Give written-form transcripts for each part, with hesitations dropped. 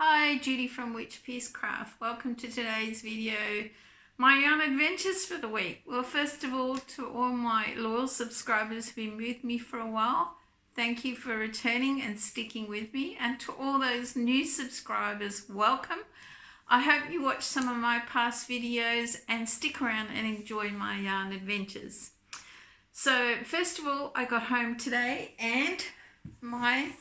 Hi, Judy from Witchpeace Craft. Welcome to today's video. My yarn adventures for the week. Well, first of all, to all my loyal subscribers who've been with me for a while, thank you for returning and sticking with me. And to all those new subscribers, welcome. I hope you watch some of my past videos and stick around and enjoy my yarn adventures. So first of all, I got home today and my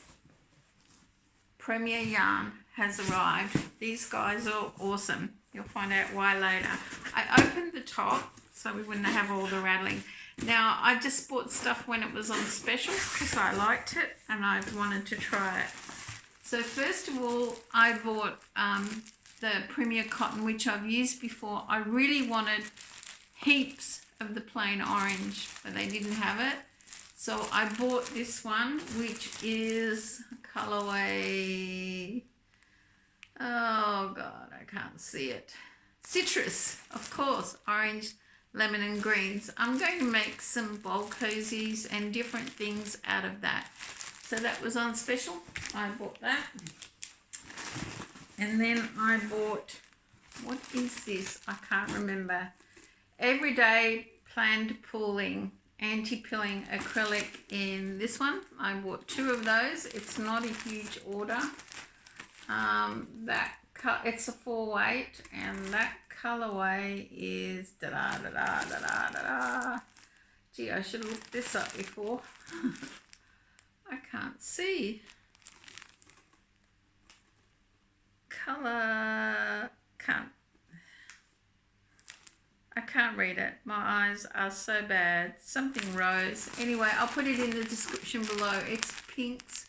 Premier yarn has arrived. These guys are awesome. You'll find out why later. I opened the top so we wouldn't have all the rattling. Now, I just bought stuff when it was on special because I liked it and I wanted to try it. So first of all, I bought the Premier cotton, which I've used before. I really wanted heaps of the plain orange, but they didn't have it. So I bought this one, which is colorway, oh God, I can't see it. Citrus, of course, orange, lemon and greens. I'm going to make some bowl cozies and different things out of that. So that was on special. I bought that. And then I bought, what is this? I can't remember. Everyday planned pooling, anti-pilling acrylic in this one. I bought 2 of those. It's not a huge order. It's a 4-weight, and that colorway is Gee, I should have looked this up before. I can't see. I can't read it. My eyes are so bad. Something rose. Anyway, I'll put it in the description below. It's pinks,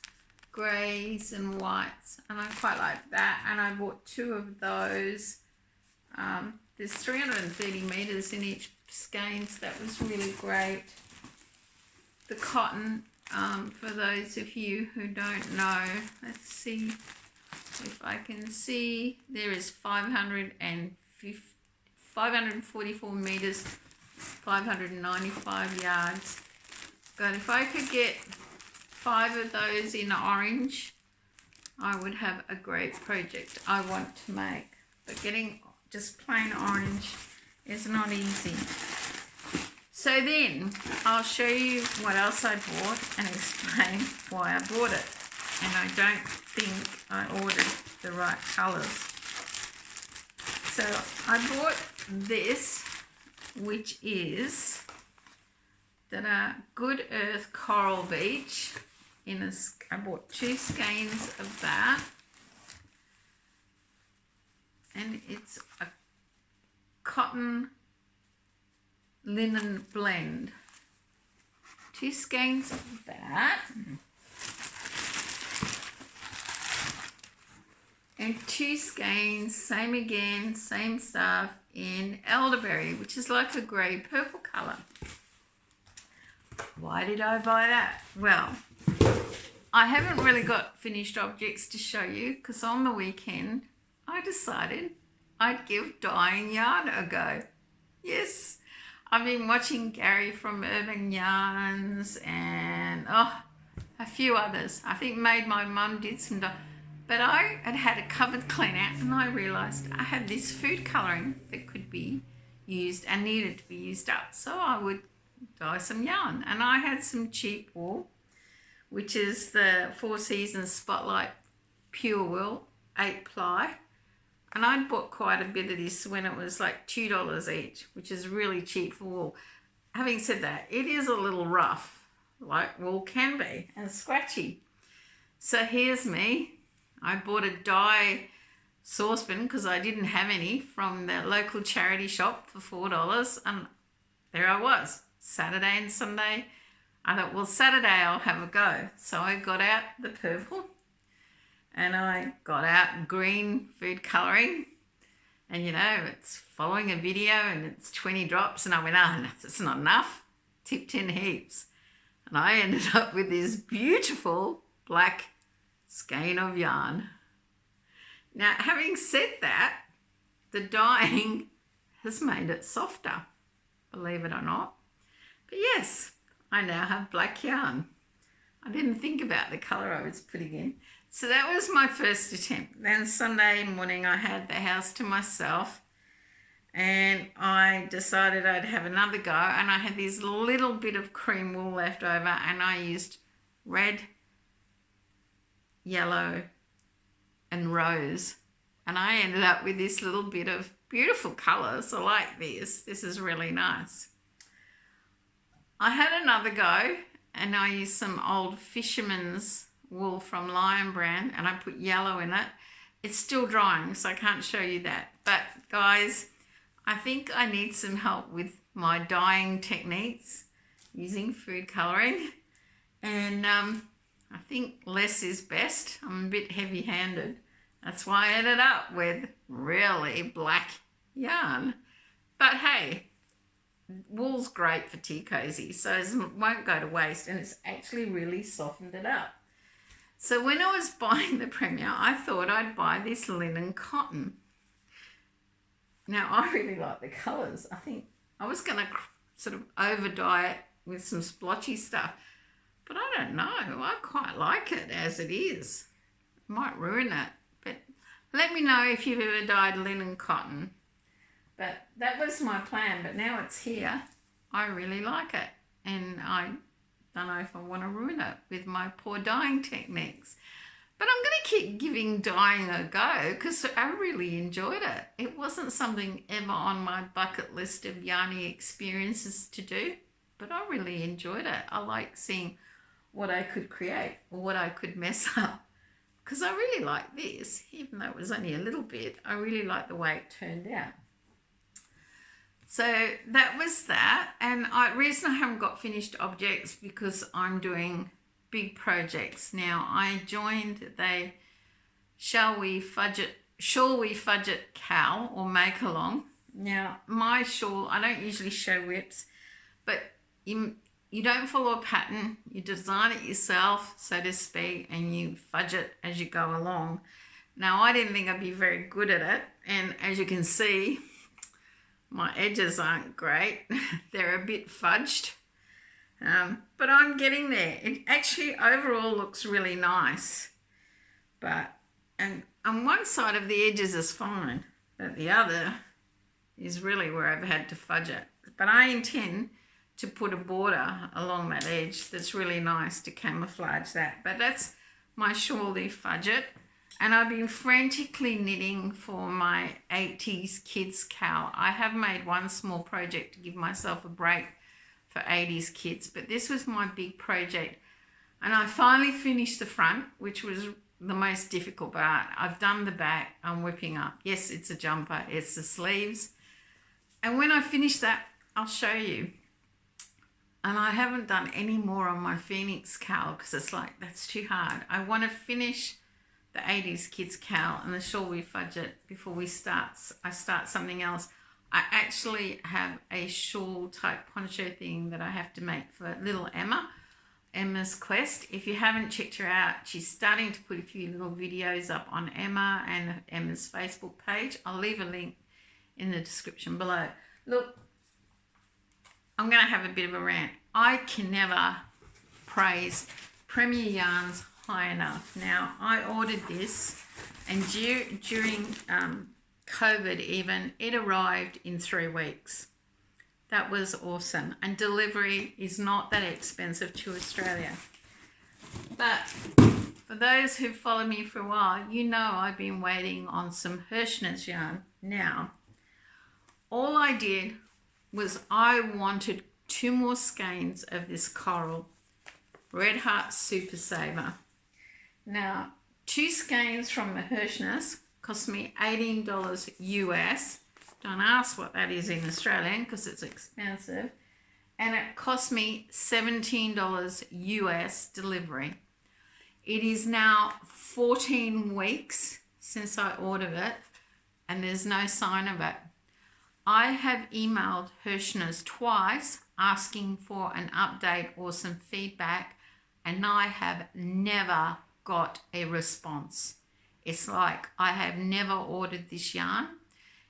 greys and whites, and I quite like that. And I bought 2 of those. There's 330 meters in each skeins. That was really great. The cotton, for those of you who don't know, let's see if I can see, there is 544 meters, 595 yards. But if I could get 5 of those in orange, I would have a great project I want to make. But getting just plain orange is not easy. So then I'll show you what else I bought and explain why I bought it. And I don't think I ordered the right colours. So I bought this, which is the Good Earth Coral Beach. I bought 2 skeins of that. And it's a cotton linen blend. 2 skeins of that. And 2 skeins, same again, same stuff, in elderberry, which is like a grey purple colour. Why did I buy that? Well, I haven't really got finished objects to show you because on the weekend I decided I'd give dyeing yarn a go. Yes, I've been watching Gary from Urban Yarns and a few others. I think Made My Mum did some dye. But I had a cupboard clean out and I realised I had this food colouring that could be used and needed to be used up. So I would dye some yarn. And I had some cheap wool, which is the 4 Seasons Spotlight Pure Wool, 8 ply. And I'd bought quite a bit of this when it was like $2 each, which is really cheap for wool. Having said that, it is a little rough, like wool can be, and scratchy. So here's me. I bought a dye saucepan because I didn't have any from the local charity shop for $4, and there I was, Saturday and Sunday. I thought, well, Saturday I'll have a go. So I got out the purple and I got out green food colouring, and you know, it's following a video and it's 20 drops, and I went, no, that's not enough, tipped in heaps. And I ended up with this beautiful black skein of yarn. Now, having said that, the dyeing has made it softer, believe it or not. But yes, I now have black yarn. I didn't think about the colour I was putting in. So that was my first attempt. Then Sunday morning I had the house to myself and I decided I'd have another go, and I had this little bit of cream wool left over and I used red, yellow and rose, and I ended up with this little bit of beautiful colours. I like this. This is really nice. I had another go and I used some old fisherman's wool from Lion brand and I put yellow in it. It's still drying, so I can't show you that. But guys, I think I need some help with my dyeing techniques using food colouring, and I think less is best. I'm a bit heavy-handed. That's why I ended up with really black yarn. But hey, wool's great for tea cozy, so it won't go to waste, and it's actually really softened it up. So when I was buying the Premier, I thought I'd buy this linen cotton. Now, I really like the colours. I think I was going to sort of over dye it with some splotchy stuff, but I don't know. I quite like it as it is. Might ruin it, but let me know if you've ever dyed linen cotton. But that was my plan, but now it's here. I really like it, and I don't know if I want to ruin it with my poor dyeing techniques. But I'm going to keep giving dyeing a go because I really enjoyed it. It wasn't something ever on my bucket list of yarny experiences to do, but I really enjoyed it. I like seeing what I could create or what I could mess up, because I really like this. Even though it was only a little bit, I really like the way it turned out. So that was that, and the reason I haven't got finished objects because I'm doing big projects now. I joined the Shall We Fudge It Cal or make along. Now my shawl, I don't usually show whips, but you don't follow a pattern. You design it yourself, so to speak, and you fudge it as you go along. Now I didn't think I'd be very good at it, and as you can see, my edges aren't great. They're a bit fudged, but I'm getting there. It actually overall looks really nice, but and on one side of the edges is fine, but the other is really where I've had to fudge it. But I intend to put a border along that edge that's really nice to camouflage that. But that's my Shawly Fudge It. And I've been frantically knitting for my 80s kids cowl. I have made one small project to give myself a break for 80s kids, but this was my big project. And I finally finished the front, which was the most difficult part. I've done the back, I'm whipping up. Yes, it's a jumper, it's the sleeves. And when I finish that, I'll show you. And I haven't done any more on my Phoenix cowl because it's like, that's too hard. I want to finish the 80s kids cowl and the Shall We Fudge It before I start something else. I actually have a shawl type poncho thing that I have to make for little Emma's Quest. If you haven't checked her out, she's starting to put a few little videos up on Emma and Emma's Facebook page. I'll leave a link in the description below. Look, I'm going to have a bit of a rant. I can never praise Premier Yarns high enough. Now, I ordered this, and during COVID even, it arrived in 3 weeks. That was awesome. And delivery is not that expensive to Australia. But for those who follow me for a while, you know I've been waiting on some Herrschners yarn. Now, all I did was I wanted 2 more skeins of this coral Red Heart Super Saver. Now, 2 skeins from the Herrschners cost me $18 US. Don't ask what that is in Australian because it's expensive. And it cost me $17 US delivery. It is now 14 weeks since I ordered it, and there's no sign of it. I have emailed Herrschners twice asking for an update or some feedback, and I have never got a response. It's like I have never ordered this yarn.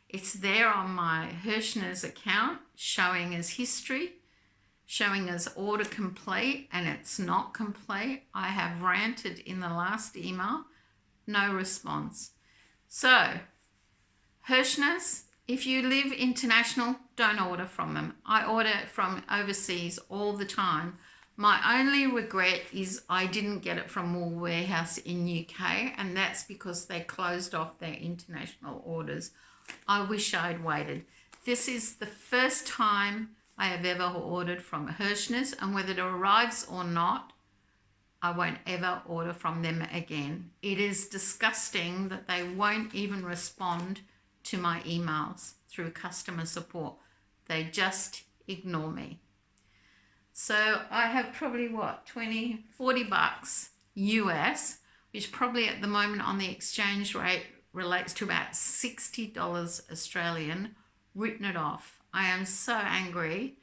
It's there on my Herrschners account showing as history, showing as order complete, and it's not complete. I have ranted in the last email no response. So, Herrschners, if you live international, don't order from them. I order from overseas all the time. My only regret is I didn't get it from Wool Warehouse in UK, and that's because they closed off their international orders. I wish I'd waited. This is the first time I have ever ordered from Herrschners, and whether it arrives or not, I won't ever order from them again. It is disgusting that they won't even respond to my emails through customer support. They just ignore me. So I have probably what, 20, 40 bucks US, which probably at the moment on the exchange rate relates to about $60 Australian, written it off. I am so angry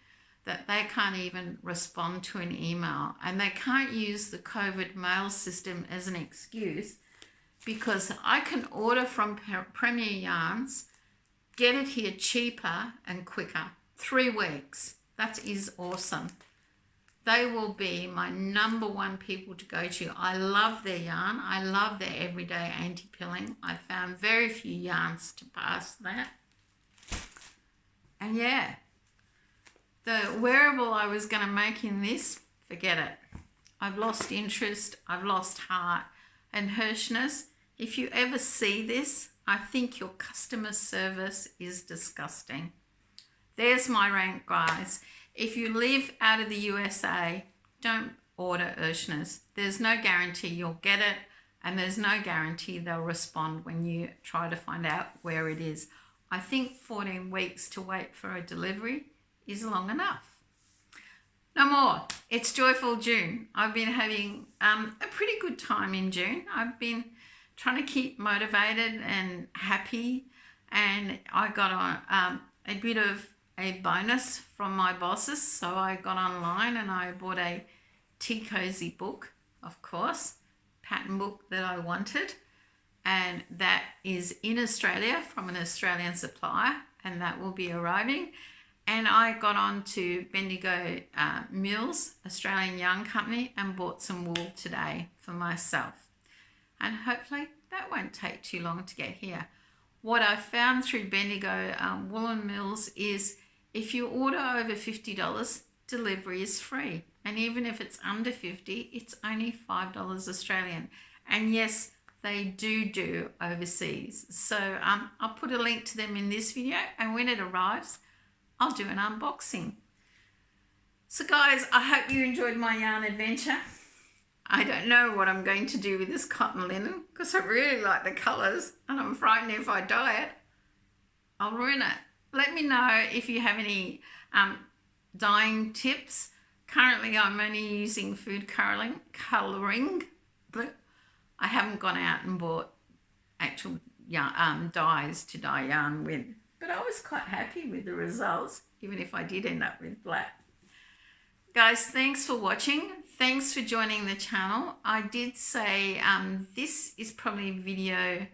that they can't even respond to an email, and they can't use the COVID mail system as an excuse, because I can order from Premier Yarns, get it here cheaper and quicker. 3 weeks. That is awesome. They will be my number one people to go to. I love their yarn. I love their everyday anti-pilling. I found very few yarns to pass that. And yeah, the wearable I was going to make in this, forget it. I've lost interest. I've lost heart. And Herrschners, if you ever see this, I think your customer service is disgusting. There's my rant, guys. If you live out of the USA, don't order Herrschners. There's no guarantee you'll get it, and there's no guarantee they'll respond when you try to find out where it is. I think 14 weeks to wait for a delivery is long enough. No more. It's Joyful June. I've been having a pretty good time in June. I've been trying to keep motivated and happy, and I got on a bit of a bonus from my bosses, so I got online and I bought a tea cozy book, of course, pattern book that I wanted, and that is in Australia from an Australian supplier, and that will be arriving. And I got on to Bendigo Mills, Australian Yarn Company, and bought some wool today for myself, and hopefully that won't take too long to get here. What I found through Bendigo Woolen Mills is if you order over $50, delivery is free. And even if it's under $50, it's only $5 Australian. And yes, they do overseas. So I'll put a link to them in this video, and when it arrives, I'll do an unboxing. So guys, I hope you enjoyed my yarn adventure. I don't know what I'm going to do with this cotton linen, because I really like the colours, and I'm frightened if I dye it, I'll ruin it. Let me know if you have any dyeing tips. Currently, I'm only using food colouring, but I haven't gone out and bought actual dyes to dye yarn with. But I was quite happy with the results, even if I did end up with black. Guys, thanks for watching. Thanks for joining the channel. I did say this is probably video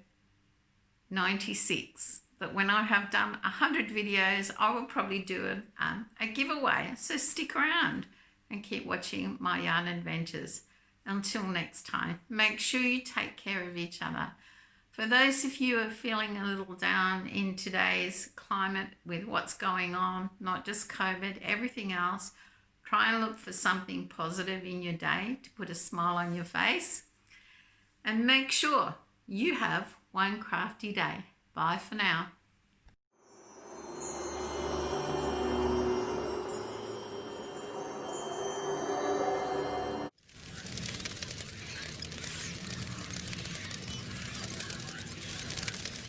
96. But when I have done 100 videos, I will probably do a giveaway. So stick around and keep watching my yarn adventures. Until next time, make sure you take care of each other. For those of you who are feeling a little down in today's climate with what's going on, not just COVID, everything else, try and look for something positive in your day to put a smile on your face. And make sure you have one crafty day. Bye for now.